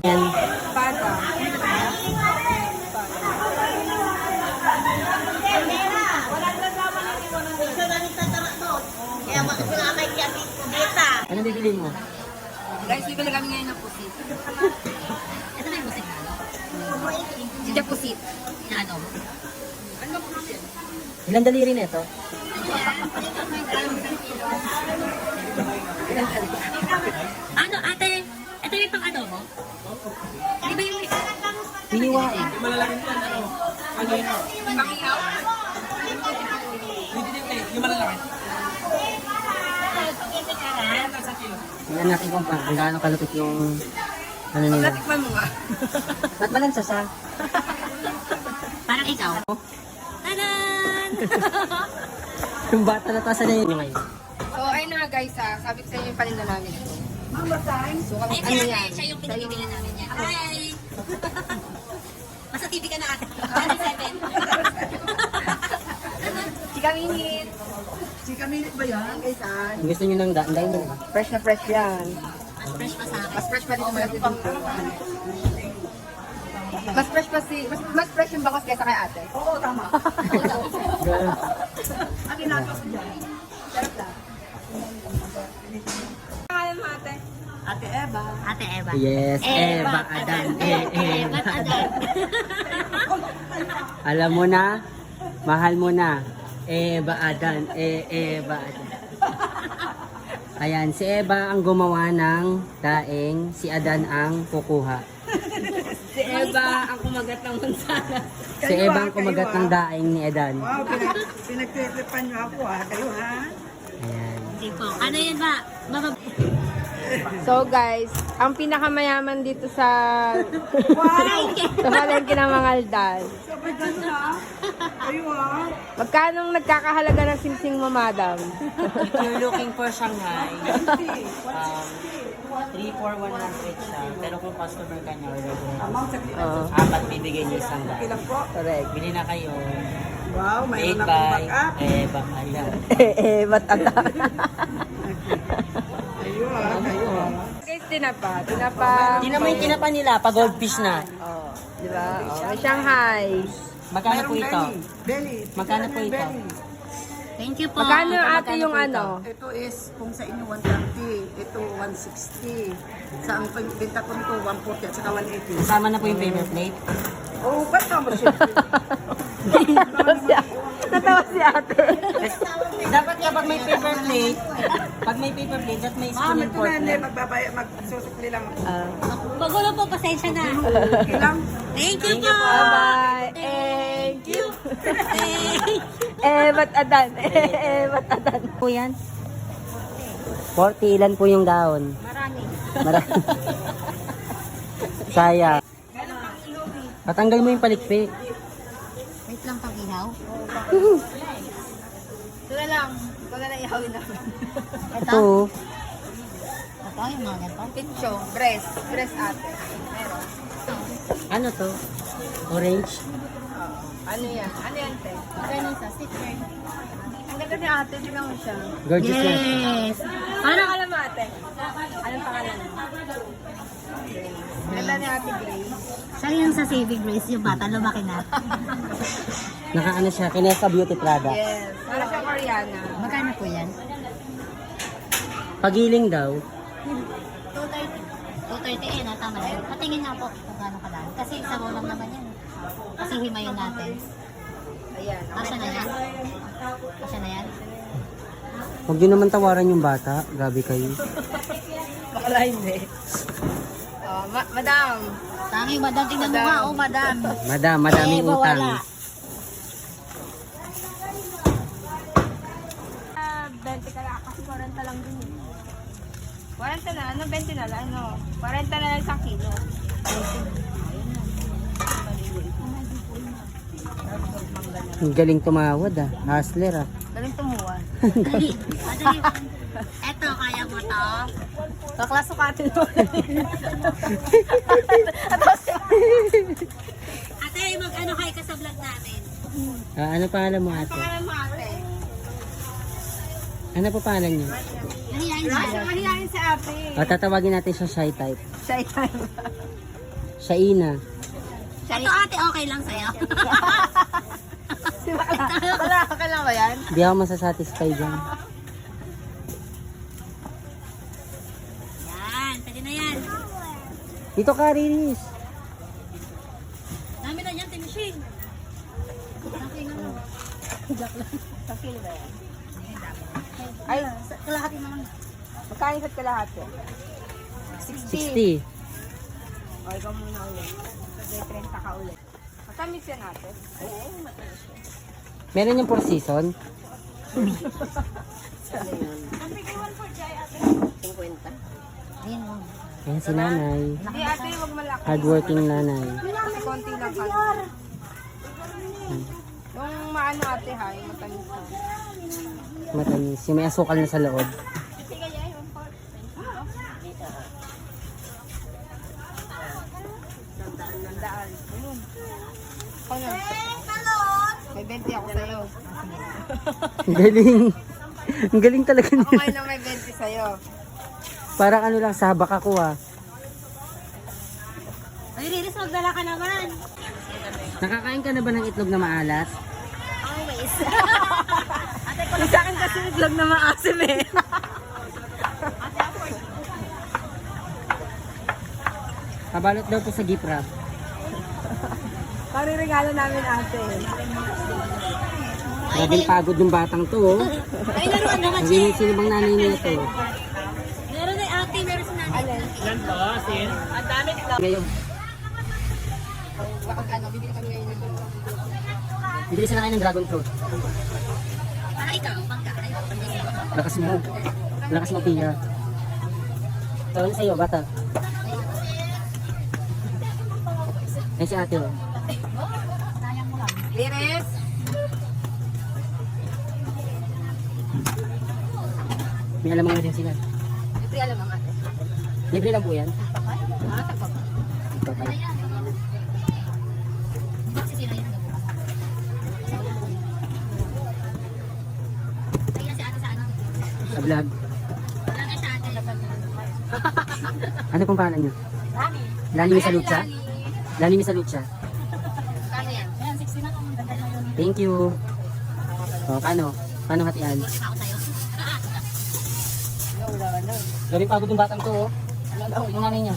Yan. Bata. Ano bibili mo? Guys, bibili kami ngayon ng pusit. Ito na yung musik na, no? Sige, pusit. Na ano? Ano ba pusit? Ilang daliri na ito? Ano, ate? Ito yung pang ano mo? Di ba yung... Hiniwa. Malalaki yan, ano? Ano yun? Pakihaw? Yung malalaki. Tingnan natin kung gaano kalupit yung ano nila. Natikman mo nga. Ba't ba nagsasa? Parang ikaw. Tadan! Yung bata na tasa na yun ngayon. So, ayun na nga guys sabi ko sa inyo yung paninda namin ito. So, kami, Ay, ano siya, yan? siya yung pinagibili namin yan. Hi! Masa TV ka na ate. 27. Chika minute. Chika minute ba yan? Kung gusto nyo ng dahil mo na. Fresh na fresh yan. Mas fresh pa sa akin. Mas fresh pa dito sa dito. Mas fresh pa mas fresh yung bakos kaysa kay ate. Oo, tama. Ang ginagawa ko dyan. Sarap lang. Pangalan mo ate? Ate Eva. Ate Eva. Yes, Eva Adan. Eva Adan. Alam mo na, mahal mo na. Eva Adan, Eva Adan. Ayan, si Eva ang gumawa ng daing, si Adan ang kukuha. Si Eva ang kumagat ng mansanas. Si Eva ang kumagat ng daing ni Adan. Wow, pinagtitipan niyo ako kayo ha? Ayan. Hindi po. Ano yan ba? So guys, ang pinakamayaman dito sa palengke ng mga Aldal. Sabay ganda. Kayo ha? Magkano nagkakahalaga ng singsing mo, madam? If you're looking for Shanghai, 3-4-100 siya. Pero kung customer ka niya, Amount sa Oo, apat bibigyan niyo isang daan. kilang po. correct. Bili na kayo. Wow, Made mayroon akong by back-up. Eva Adan. Ba't Adan? Kayo ha, kayo ha. Guys, tinapa. Tinapa. Hindi naman yung kinapa nila, pa goldfish na. Oh, di ba? Oh, may Shanghai. Magkano po ito? Belly. Magkano po ito? Thank you po. Magkano ate magkano yung po ito? ano? Ito is, kung sa inyo 130, ito 160. Sa ang benta ko nito 140 at saka 180. Kasama na po yung paper plate. Oh, ba't tama siya? Natawa si ate. Dapat kapag may paper plate, pag may paper plate, dapat may spoon and fork Hindi, na. magsusukli lang ako. Magulo po, pasensya na. Okay lang. Thank you po. Bye-bye. Thank you. Ba't Adan? Ba't Adan? Po yan? 40, ilan po yung daon? Marami. Marami. Saya. Patanggal mo yung palikpik. Wait lang pag ihaw. Ito na lang. Ito na lang ihawin namin. Ito. Ito yung mga ganito. Pitchong. Breast. Breast ate. Meron. Ano to? Orange? Ano yan? Ano yan, te? Ganun sa sticker. Ang ganda ni ate. Tignan mo siya. Gorgeous na. Yes. Ano alam mo, ate? Anong pangalan mo? Ganda ni ate Grace. Siya yung sa Saving Grace, yung bata, lumaki na. Nakaano siya, Kinesa Beauty Product. Yes. Para siya Koreana. Magkano po yan? Pagiling daw. 230 eh, tama na yun. Patingin nga po kung gaano kadami. Kasi isa mo lang naman yan. Kasi himayin natin. Ayan. Kasya na yan? Kasya na yan? Huwag nyo naman tawaran yung bata. Grabe kayo. Bakala hindi. Oh, madam. Tangi, madam. Tingnan mo nga, oh, madam. Madam, madaming Eh, utang. wala. 20 ka lang. Kasi 40 lang din. 40 na. Ano? 20 na lang. Ano? 40 na lang isang kilo. Ang galing tumawad ah. Hustler ah. Galing tumuwan. Dali, madali. Eto, kaya mo to. Kaklasukatin mo. Ate, mag-ano kayo ka sa vlog namin? Ano pangalan mo ate? Pangalan mo ate. Ano po pangalan niyo? Nahihayin Wala siya. siyang mahihayin sa ate. Tatawagin natin siya shy type. Siya yan. Shaina. Ito ate, okay lang sa'yo. Di ba? Okay lang ba yan? Hindi ako masasatisfy dyan. Yan, pwede na yan. Dito ka, Riris. Dami na yan, Timishing. Okay na lang. Sa kilo ba yan? Ay, Kalahati naman. magkano isa't kalahati? 60. 60. O, ikaw muna ulit. May 30 ka ulit. Matamis yan natin. Oo, matamis yan. Meron yung 4 season. Ayan mo. Ayan si nanay. Hindi ate, huwag malaki. Hardworking nanay. Kasi konti lang ka. Yung maano ate ha, yung matamis na. Matamis. Yung may asukal na sa loob. Nandaan. Ayun. Ako na. May 20 ako sa'yo. Ang galing. Ang galing talaga Ako niya. ngayon na may 20 sa'yo. Parang ano lang, sabak ako ah. Ay, Riris, magdala ka naman. Nakakain ka na ba ng itlog na maalat? Always. Yung sa akin kasi itlog na maasim eh. Kabalot daw to sa gift wrap. Pariregalo namin ate. Grabe pagod ng batang to oh. Ay, naroon naman Hindi siya. mo sino bang nanay niya to. Meron na ate, meron si nanay. Alin? Ngayon, Ano, bibili kami ngayon. bibili sila kayo ng dragon fruit. Para ikaw, pagkain. Lakas mo. Lakas mo, Pia. Ito na sa'yo, bata. Ay, si ate oh. Sayang mo lang. Liris! May alam mo din sila. Ito alam ang ate. Libre lang po yan. Ah, tapos. Ito pala. Kasi sila yung gabo. Kaya si ate sa ano? Sa vlog. Lagi sa ate. Ano pong pangalan niyo? Lani. Lani mi sa lucha? Lani mi sa lucha. Kano yan? Ayan, 60 na kung ganda na yun. Thank you. O, paano? Paano hatian? Ako sa'yo. Galing pagod yung batang to oh. Yung nanay niya.